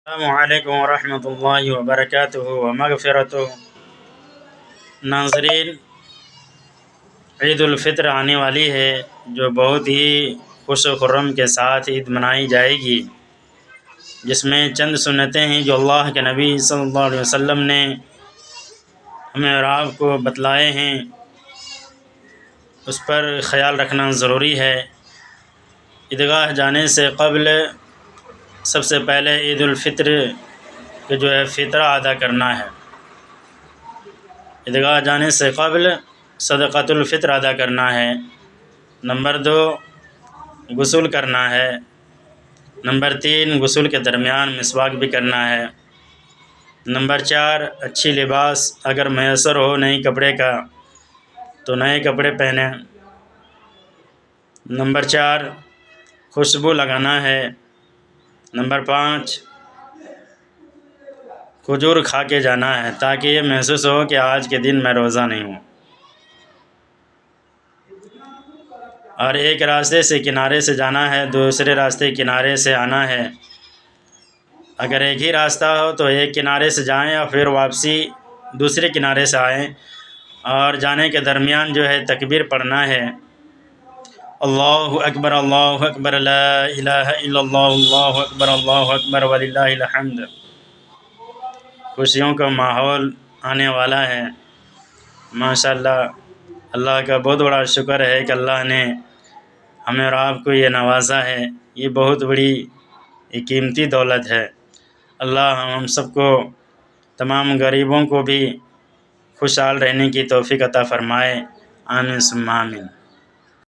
السلام علیکم ورحمۃ اللہ وبرکاتہ ومغفرتہ۔ ناظرین، عید الفطر آنے والی ہے، جو بہت ہی خوش و خرم کے ساتھ عید منائی جائے گی، جس میں چند سنتیں ہیں جو اللہ کے نبی صلی اللہ علیہ وسلم نے ہمیں اور آپ کو بتلائے ہیں، اس پر خیال رکھنا ضروری ہے۔ عیدگاہ جانے سے قبل سب سے پہلے عید الفطر کہ جو ہے فطرہ ادا کرنا ہے۔ عیدگاہ جانے سے قبل صدقۃ الفطر ادا کرنا ہے۔ نمبر 2، غسل کرنا ہے۔ نمبر 3، غسل کے درمیان مسواک بھی کرنا ہے۔ نمبر 4، اچھی لباس اگر میسر ہو نئے کپڑے کا تو نئے کپڑے پہنیں۔ نمبر 4، خوشبو لگانا ہے۔ نمبر 5، کھجور کھا کے جانا ہے تاکہ یہ محسوس ہو کہ آج کے دن میں روزہ نہیں ہوں۔ اور ایک راستے سے کنارے سے جانا ہے، دوسرے راستے کنارے سے آنا ہے۔ اگر ایک ہی راستہ ہو تو ایک کنارے سے جائیں اور پھر واپسی دوسرے کنارے سے آئیں، اور جانے کے درمیان جو ہے تکبیر پڑھنا ہے، اللہ اکبر اللہ اکبر لا الہ الا اللہ اللہ اکبر وللہ الحمد۔ خوشیوں کا ماحول آنے والا ہے، ماشاءاللہ۔ اللہ کا بہت بڑا شکر ہے کہ اللہ نے ہمیں اور آپ کو یہ نوازا ہے، یہ بہت بڑی قیمتی دولت ہے۔ اللہ ہم سب کو، تمام غریبوں کو بھی خوشحال رہنے کی توفیق عطا فرمائے، آمین ثم آمین۔